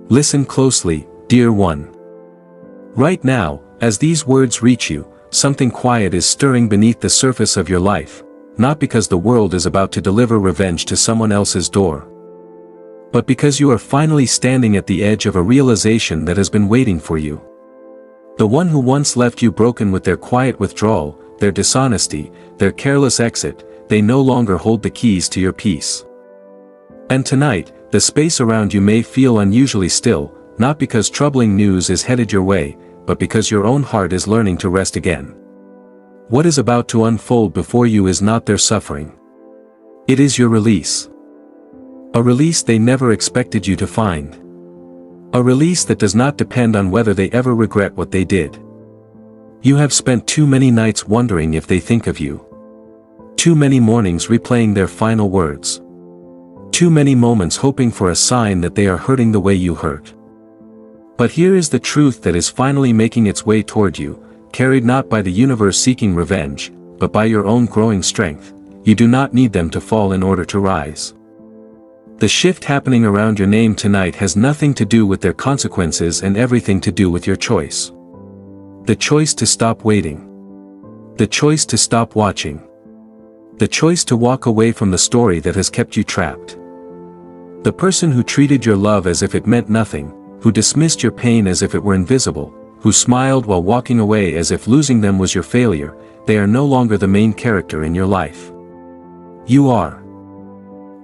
Listen closely, dear one. Right now, as these words reach you, something quiet is stirring beneath the surface of your life, not because the world is about to deliver revenge to someone else's door, but because you are finally standing at the edge of a realization that has been waiting for you. The one who once left you broken with their quiet withdrawal, their dishonesty, their careless exit, they no longer hold the keys to your peace. And tonight, the space around you may feel unusually still, not because troubling news is headed your way, but because your own heart is learning to rest again. What is about to unfold before you is not their suffering. It is your release. A release they never expected you to find. A release that does not depend on whether they ever regret what they did. You have spent too many nights wondering if they think of you. Too many mornings replaying their final words. Too many moments hoping for a sign that they are hurting the way you hurt. But here is the truth that is finally making its way toward you, carried not by the universe seeking revenge, but by your own growing strength. You do not need them to fall in order to rise. The shift happening around your name tonight has nothing to do with their consequences and everything to do with your choice. The choice to stop waiting. The choice to stop watching. The choice to walk away from the story that has kept you trapped. The person who treated your love as if it meant nothing, who dismissed your pain as if it were invisible, who smiled while walking away as if losing them was your failure, they are no longer the main character in your life. You are.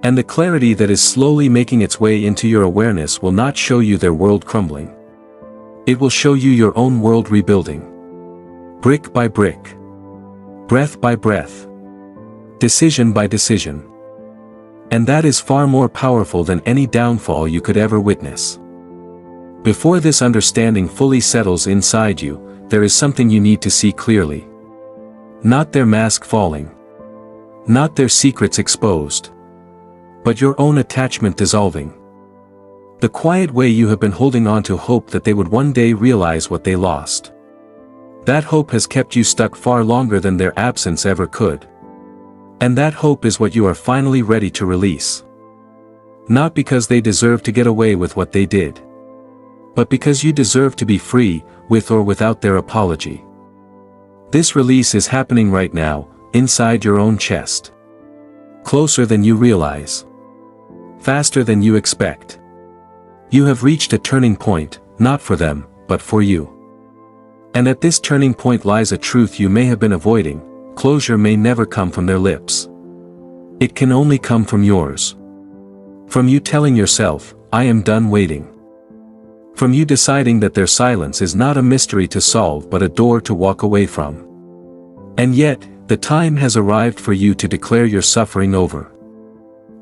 And the clarity that is slowly making its way into your awareness will not show you their world crumbling. It will show you your own world rebuilding. Brick by brick. Breath by breath. Decision by decision. And that is far more powerful than any downfall you could ever witness. Before this understanding fully settles inside you, there is something you need to see clearly. Not their mask falling. Not their secrets exposed. But your own attachment dissolving. The quiet way you have been holding on to hope that they would one day realize what they lost. That hope has kept you stuck far longer than their absence ever could. And that hope is what you are finally ready to release. Not because they deserve to get away with what they did, but because you deserve to be free, with or without their apology. This release is happening right now, inside your own chest. Closer than you realize. Faster than you expect. You have reached a turning point, not for them, but for you. And at this turning point lies a truth you may have been avoiding. Closure may never come from their lips. It can only come from yours. From you telling yourself, I am done waiting. From you deciding that their silence is not a mystery to solve but a door to walk away from. And yet, the time has arrived for you to declare your suffering over.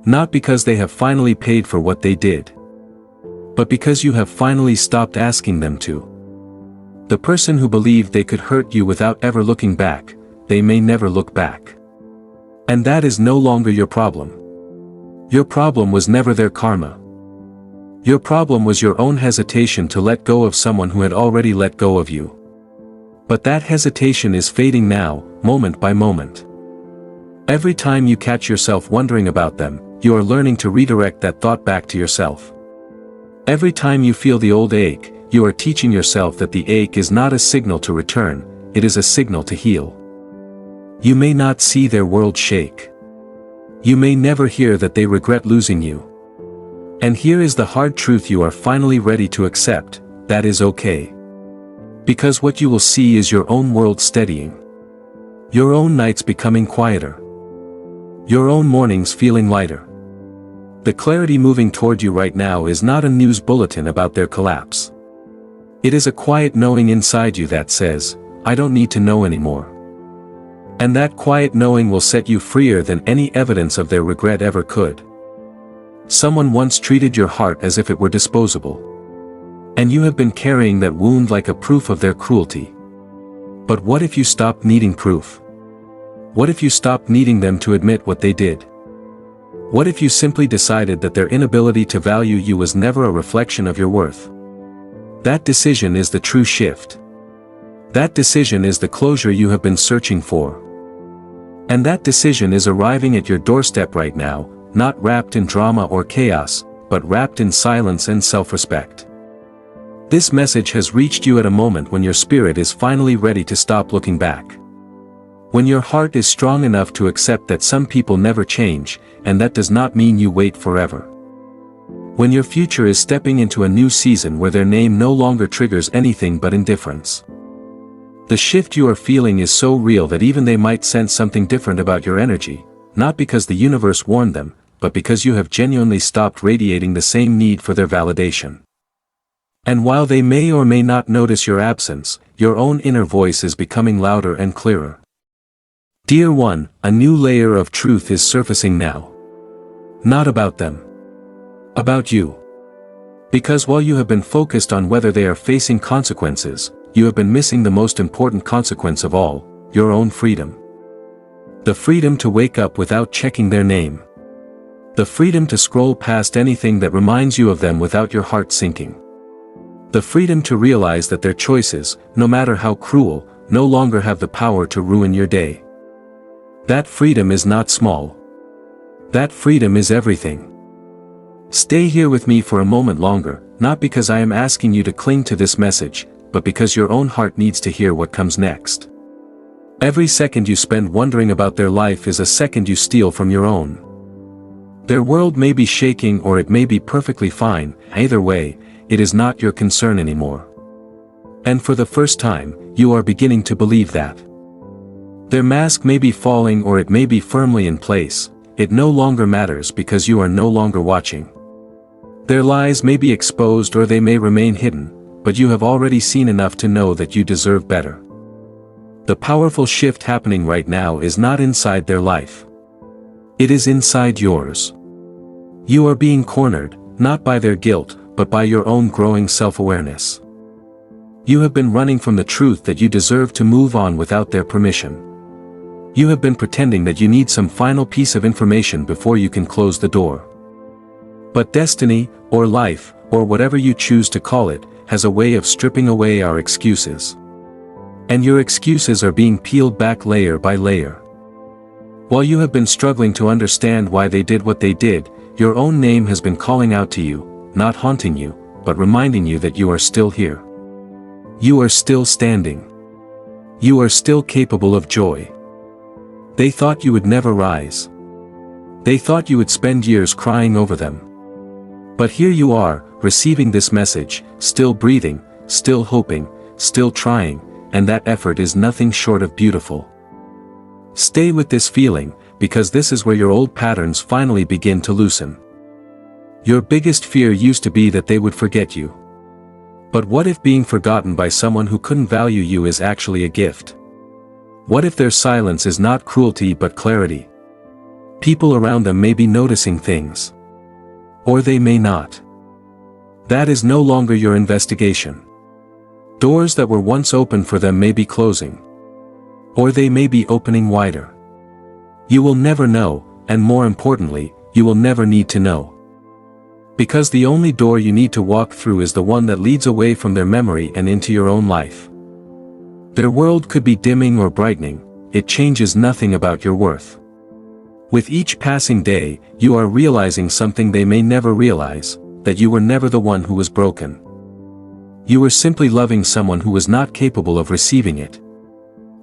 Not because they have finally paid for what they did, but because you have finally stopped asking them to. The person who believed they could hurt you without ever looking back, they may never look back. And that is no longer your problem. Your problem was never their karma. Your problem was your own hesitation to let go of someone who had already let go of you. But that hesitation is fading now, moment by moment. Every time you catch yourself wondering about them, you are learning to redirect that thought back to yourself. Every time you feel the old ache, you are teaching yourself that the ache is not a signal to return, it is a signal to heal. You may not see their world shake. You may never hear that they regret losing you. And here is the hard truth you are finally ready to accept, that is okay. Because what you will see is your own world steadying. Your own nights becoming quieter. Your own mornings feeling lighter. The clarity moving toward you right now is not a news bulletin about their collapse. It is a quiet knowing inside you that says, I don't need to know anymore. And that quiet knowing will set you freer than any evidence of their regret ever could. Someone once treated your heart as if it were disposable. And you have been carrying that wound like a proof of their cruelty. But what if you stopped needing proof? What if you stopped needing them to admit what they did? What if you simply decided that their inability to value you was never a reflection of your worth? That decision is the true shift. That decision is the closure you have been searching for. And that decision is arriving at your doorstep right now, not wrapped in drama or chaos, but wrapped in silence and self-respect. This message has reached you at a moment when your spirit is finally ready to stop looking back. When your heart is strong enough to accept that some people never change, and that does not mean you wait forever. When your future is stepping into a new season where their name no longer triggers anything but indifference. The shift you are feeling is so real that even they might sense something different about your energy, not because the universe warned them, but because you have genuinely stopped radiating the same need for their validation. And while they may or may not notice your absence, your own inner voice is becoming louder and clearer. Dear one, a new layer of truth is surfacing now. Not about them. About you. Because while you have been focused on whether they are facing consequences, you have been missing the most important consequence of all, your own freedom. The freedom to wake up without checking their name. The freedom to scroll past anything that reminds you of them without your heart sinking. The freedom to realize that their choices, no matter how cruel, no longer have the power to ruin your day. That freedom is not small. That freedom is everything. Stay here with me for a moment longer, not because I am asking you to cling to this message, but because your own heart needs to hear what comes next. Every second you spend wondering about their life is a second you steal from your own. Their world may be shaking or it may be perfectly fine, either way, it is not your concern anymore. And for the first time, you are beginning to believe that. Their mask may be falling or it may be firmly in place, it no longer matters because you are no longer watching. Their lies may be exposed or they may remain hidden, but you have already seen enough to know that you deserve better. The powerful shift happening right now is not inside their life. It is inside yours. You are being cornered, not by their guilt, but by your own growing self-awareness. You have been running from the truth that you deserve to move on without their permission. You have been pretending that you need some final piece of information before you can close the door. But destiny, or life, or whatever you choose to call it, has a way of stripping away our excuses. And your excuses are being peeled back layer by layer. While you have been struggling to understand why they did what they did, your own name has been calling out to you, not haunting you, but reminding you that you are still here. You are still standing. You are still capable of joy. They thought you would never rise. They thought you would spend years crying over them. But here you are, receiving this message, still breathing, still hoping, still trying, and that effort is nothing short of beautiful. Stay with this feeling, because this is where your old patterns finally begin to loosen. Your biggest fear used to be that they would forget you. But what if being forgotten by someone who couldn't value you is actually a gift? What if their silence is not cruelty but clarity? People around them may be noticing things. Or they may not. That is no longer your investigation. Doors that were once open for them may be closing. Or they may be opening wider. You will never know, and more importantly, you will never need to know. Because the only door you need to walk through is the one that leads away from their memory and into your own life. Their world could be dimming or brightening, it changes nothing about your worth. With each passing day, you are realizing something they may never realize, that you were never the one who was broken. You were simply loving someone who was not capable of receiving it.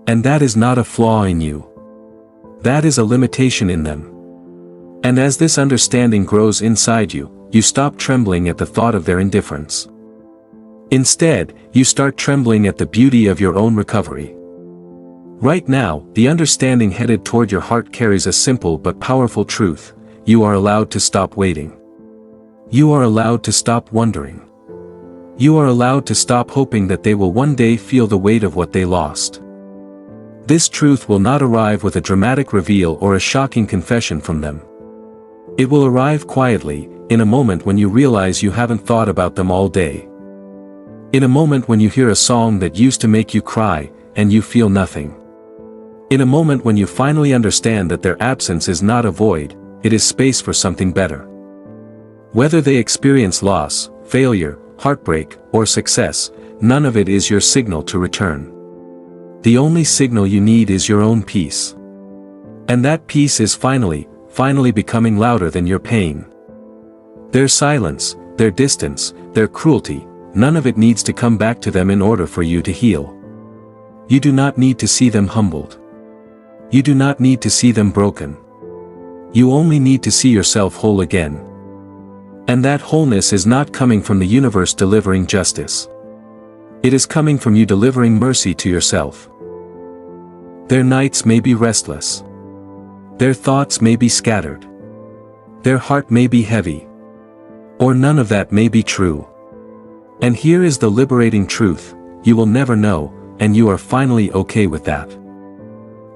And that is not a flaw in you. That is a limitation in them. And as this understanding grows inside you, you stop trembling at the thought of their indifference. Instead, you start trembling at the beauty of your own recovery. Right now, the understanding headed toward your heart carries a simple but powerful truth: you are allowed to stop waiting. You are allowed to stop wondering. You are allowed to stop hoping that they will one day feel the weight of what they lost. This truth will not arrive with a dramatic reveal or a shocking confession from them. It will arrive quietly, in a moment when you realize you haven't thought about them all day. In a moment when you hear a song that used to make you cry, and you feel nothing. In a moment when you finally understand that their absence is not a void, it is space for something better. Whether they experience loss, failure, heartbreak, or success, none of it is your signal to return. The only signal you need is your own peace. And that peace is finally becoming louder than your pain. Their silence, their distance, their cruelty, none of it needs to come back to them in order for you to heal. You do not need to see them humbled. You do not need to see them broken. You only need to see yourself whole again. And that wholeness is not coming from the universe delivering justice. It is coming from you delivering mercy to yourself. Their nights may be restless. Their thoughts may be scattered. Their heart may be heavy. Or none of that may be true. And here is the liberating truth: you will never know, and you are finally okay with that.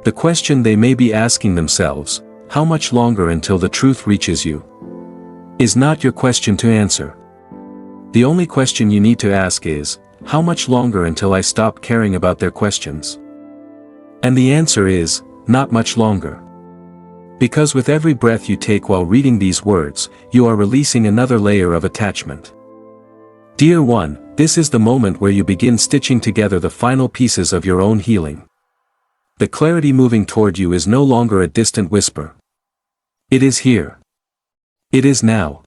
The question they may be asking themselves, how much longer until the truth reaches you, is not your question to answer. The only question you need to ask is, how much longer until I stop caring about their questions? And the answer is, not much longer. Because with every breath you take while reading these words, you are releasing another layer of attachment. Dear one, this is the moment where you begin stitching together the final pieces of your own healing. The clarity moving toward you is no longer a distant whisper. It is here. It is now.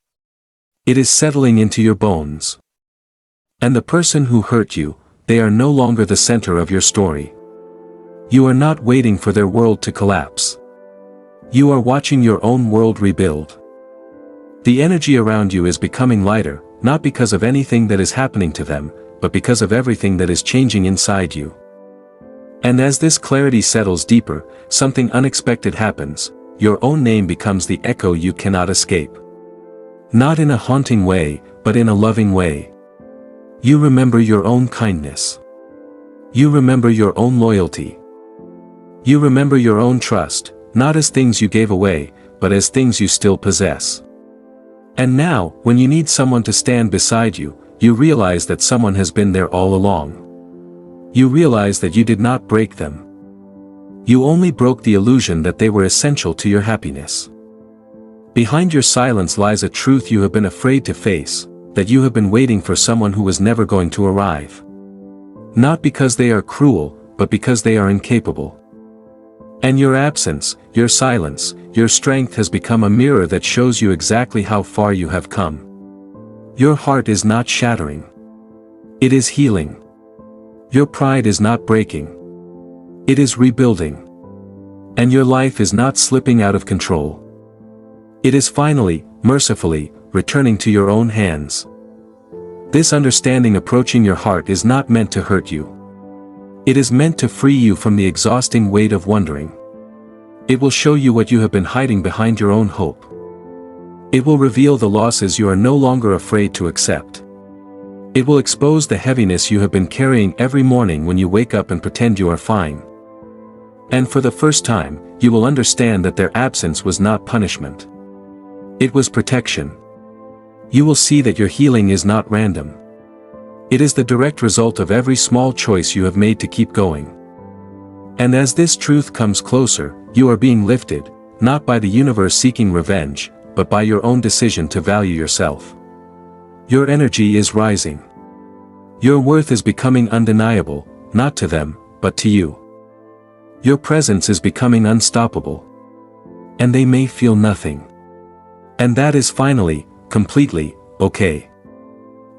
It is settling into your bones. And the person who hurt you, they are no longer the center of your story. You are not waiting for their world to collapse. You are watching your own world rebuild. The energy around you is becoming lighter, not because of anything that is happening to them, but because of everything that is changing inside you. And as this clarity settles deeper, something unexpected happens. Your own name becomes the echo you cannot escape. Not in a haunting way, but in a loving way. You remember your own kindness. You remember your own loyalty. You remember your own trust, not as things you gave away, but as things you still possess. And now, when you need someone to stand beside you, you realize that someone has been there all along. You realize that you did not break them. You only broke the illusion that they were essential to your happiness. Behind your silence lies a truth you have been afraid to face, that you have been waiting for someone who was never going to arrive. Not because they are cruel, but because they are incapable. And your absence, your silence, your strength has become a mirror that shows you exactly how far you have come. Your heart is not shattering. It is healing. Your pride is not breaking. It is rebuilding. And your life is not slipping out of control. It is finally, mercifully, returning to your own hands. This understanding approaching your heart is not meant to hurt you. It is meant to free you from the exhausting weight of wondering. It will show you what you have been hiding behind your own hope. It will reveal the losses you are no longer afraid to accept. It will expose the heaviness you have been carrying every morning when you wake up and pretend you are fine. And for the first time, you will understand that their absence was not punishment. It was protection. You will see that your healing is not random. It is the direct result of every small choice you have made to keep going. And as this truth comes closer, you are being lifted, not by the universe seeking revenge, but by your own decision to value yourself. Your energy is rising. Your worth is becoming undeniable, not to them, but to you. Your presence is becoming unstoppable. And they may feel nothing. And that is finally, completely, okay.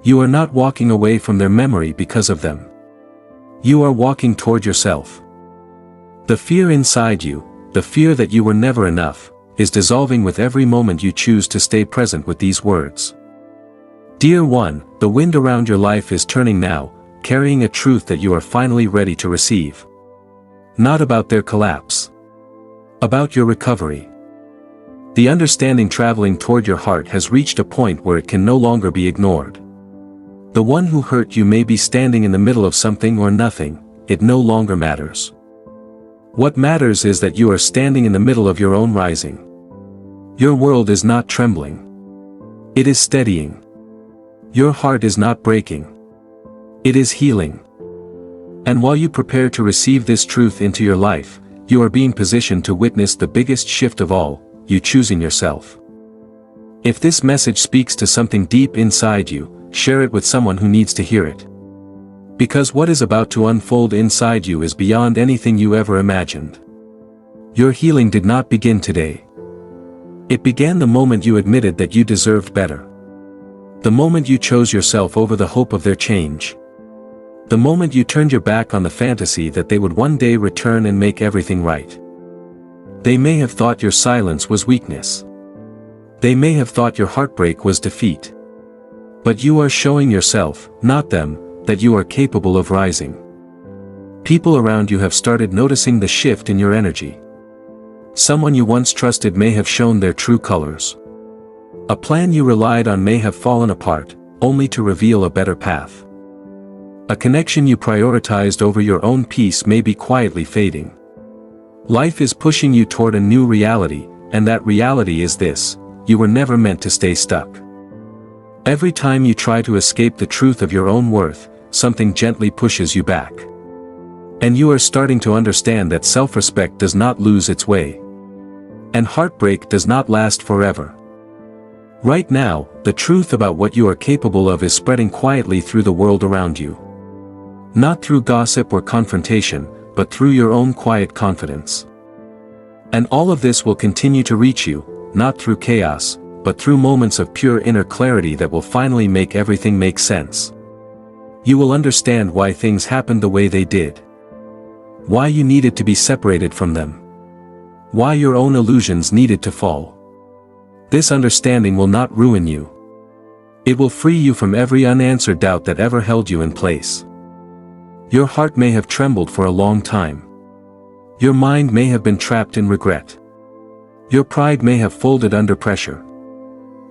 You are not walking away from their memory because of them. You are walking toward yourself. The fear inside you, the fear that you were never enough, is dissolving with every moment you choose to stay present with these words. Dear one, the wind around your life is turning now, carrying a truth that you are finally ready to receive. Not about their collapse. About your recovery. The understanding traveling toward your heart has reached a point where it can no longer be ignored. The one who hurt you may be standing in the middle of something or nothing, it no longer matters. What matters is that you are standing in the middle of your own rising. Your world is not trembling. It is steadying. Your heart is not breaking. It is healing. And while you prepare to receive this truth into your life, you are being positioned to witness the biggest shift of all, you choosing yourself. If this message speaks to something deep inside you, share it with someone who needs to hear it. Because what is about to unfold inside you is beyond anything you ever imagined. Your healing did not begin today. It began the moment you admitted that you deserved better. The moment you chose yourself over the hope of their change. The moment you turned your back on the fantasy that they would one day return and make everything right. They may have thought your silence was weakness. They may have thought your heartbreak was defeat. But you are showing yourself, not them, that you are capable of rising. People around you have started noticing the shift in your energy. Someone you once trusted may have shown their true colors. A plan you relied on may have fallen apart, only to reveal a better path. A connection you prioritized over your own peace may be quietly fading. Life is pushing you toward a new reality, and that reality is this: you were never meant to stay stuck. Every time you try to escape the truth of your own worth, something gently pushes you back. And you are starting to understand that self-respect does not lose its way. And heartbreak does not last forever. Right now, the truth about what you are capable of is spreading quietly through the world around you. Not through gossip or confrontation, but through your own quiet confidence. And all of this will continue to reach you, not through chaos, but through moments of pure inner clarity that will finally make everything make sense. You will understand why things happened the way they did. Why you needed to be separated from them. Why your own illusions needed to fall. This understanding will not ruin you. It will free you from every unanswered doubt that ever held you in place. Your heart may have trembled for a long time. Your mind may have been trapped in regret. Your pride may have folded under pressure.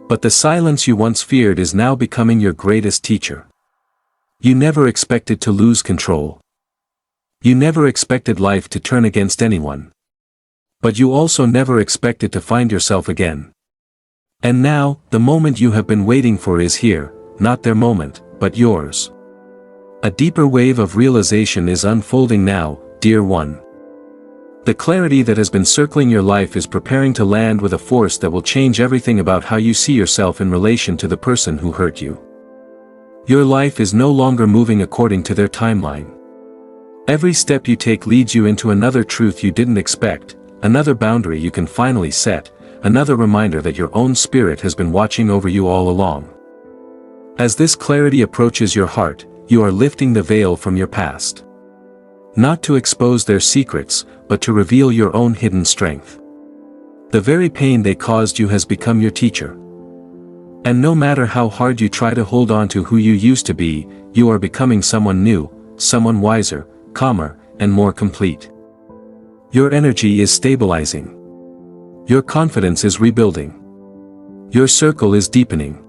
But the silence you once feared is now becoming your greatest teacher. You never expected to lose control. You never expected life to turn against anyone. But you also never expected to find yourself again. And now, the moment you have been waiting for is here, not their moment, but yours. A deeper wave of realization is unfolding now, dear one. The clarity that has been circling your life is preparing to land with a force that will change everything about how you see yourself in relation to the person who hurt you. Your life is no longer moving according to their timeline. Every step you take leads you into another truth you didn't expect, another boundary you can finally set, another reminder that your own spirit has been watching over you all along. As this clarity approaches your heart, you are lifting the veil from your past. Not to expose their secrets, but to reveal your own hidden strength. The very pain they caused you has become your teacher. And no matter how hard you try to hold on to who you used to be, you are becoming someone new, someone wiser, calmer, and more complete. Your energy is stabilizing. Your confidence is rebuilding. Your circle is deepening.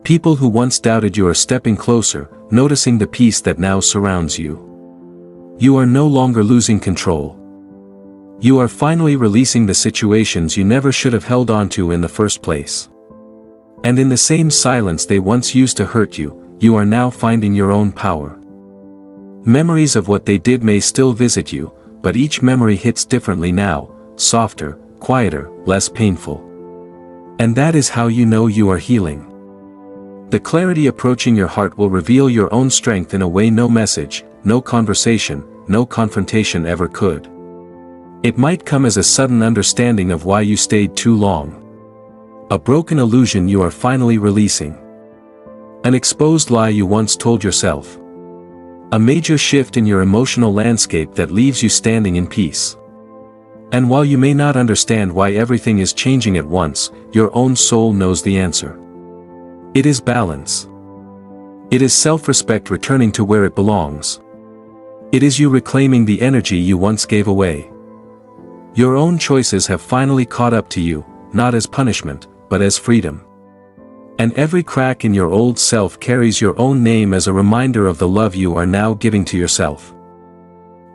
People who once doubted you are stepping closer, noticing the peace that now surrounds you. You are no longer losing control. You are finally releasing the situations you never should have held on to in the first place. And in the same silence they once used to hurt you, you are now finding your own power. Memories of what they did may still visit you, but each memory hits differently now, softer, quieter, less painful. And that is how you know you are healing. The clarity approaching your heart will reveal your own strength in a way no message, no conversation, no confrontation ever could. It might come as a sudden understanding of why you stayed too long. A broken illusion you are finally releasing. An exposed lie you once told yourself. A major shift in your emotional landscape that leaves you standing in peace. And while you may not understand why everything is changing at once, your own soul knows the answer. It is balance. It is self-respect returning to where it belongs. It is you reclaiming the energy you once gave away. Your own choices have finally caught up to you, not as punishment, but as freedom. And every crack in your old self carries your own name as a reminder of the love you are now giving to yourself.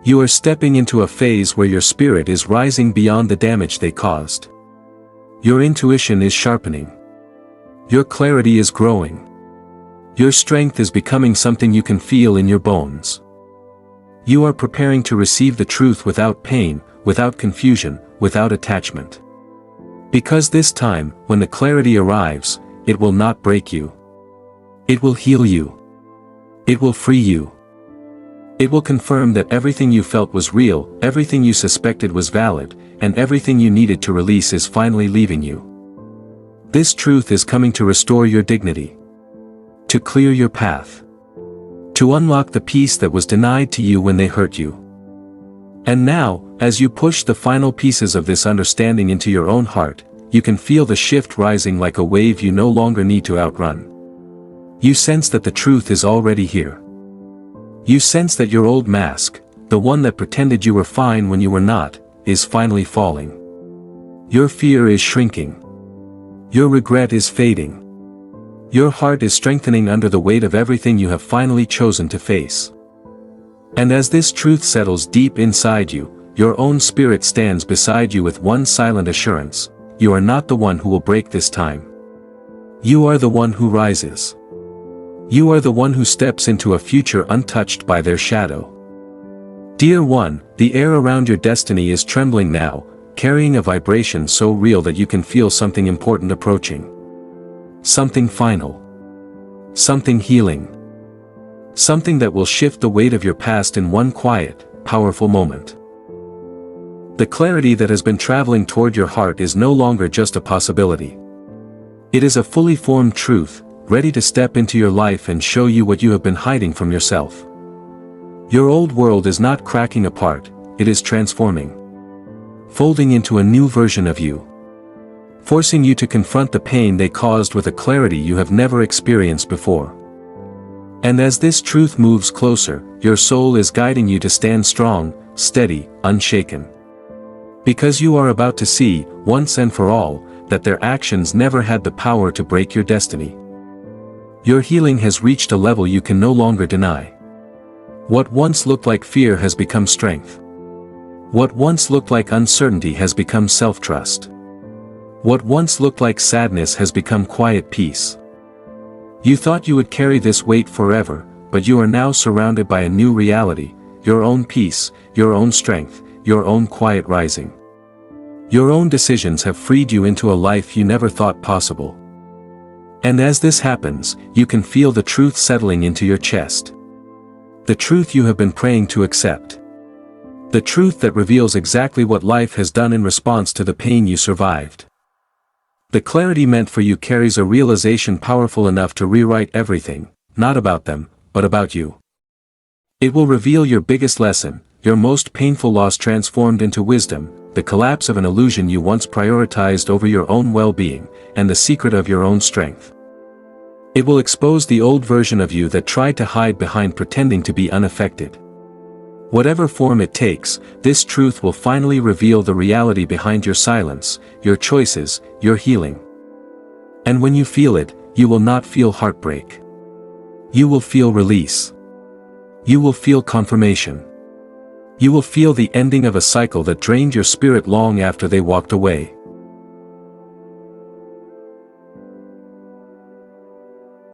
You are stepping into a phase where your spirit is rising beyond the damage they caused. Your intuition is sharpening. Your clarity is growing. Your strength is becoming something you can feel in your bones. You are preparing to receive the truth without pain, without confusion, without attachment. Because this time, when the clarity arrives, it will not break you. It will heal you. It will free you. It will confirm that everything you felt was real, everything you suspected was valid, and everything you needed to release is finally leaving you. This truth is coming to restore your dignity. To clear your path. To unlock the peace that was denied to you when they hurt you. And now, as you push the final pieces of this understanding into your own heart, you can feel the shift rising like a wave you no longer need to outrun. You sense that the truth is already here. You sense that your old mask, the one that pretended you were fine when you were not, is finally falling. Your fear is shrinking. Your regret is fading. Your heart is strengthening under the weight of everything you have finally chosen to face. And as this truth settles deep inside you, your own spirit stands beside you with one silent assurance: you are not the one who will break this time. You are the one who rises. You are the one who steps into a future untouched by their shadow. Dear one, the air around your destiny is trembling now, carrying a vibration so real that you can feel something important approaching. Something final. Something healing. Something that will shift the weight of your past in one quiet, powerful moment. The clarity that has been traveling toward your heart is no longer just a possibility. It is a fully formed truth, ready to step into your life and show you what you have been hiding from yourself. Your old world is not cracking apart, it is transforming. Folding into a new version of you. Forcing you to confront the pain they caused with a clarity you have never experienced before. And as this truth moves closer, your soul is guiding you to stand strong, steady, unshaken. Because you are about to see, once and for all, that their actions never had the power to break your destiny. Your healing has reached a level you can no longer deny. What once looked like fear has become strength. What once looked like uncertainty has become self-trust. What once looked like sadness has become quiet peace. You thought you would carry this weight forever, but you are now surrounded by a new reality, your own peace, your own strength, your own quiet rising. Your own decisions have freed you into a life you never thought possible. And as this happens, you can feel the truth settling into your chest. The truth you have been praying to accept. The truth that reveals exactly what life has done in response to the pain you survived. The clarity meant for you carries a realization powerful enough to rewrite everything, not about them, but about you. It will reveal your biggest lesson, your most painful loss transformed into wisdom, the collapse of an illusion you once prioritized over your own well-being, and the secret of your own strength. It will expose the old version of you that tried to hide behind pretending to be unaffected. Whatever form it takes, this truth will finally reveal the reality behind your silence, your choices, your healing. And when you feel it, you will not feel heartbreak. You will feel release. You will feel confirmation. You will feel the ending of a cycle that drained your spirit long after they walked away.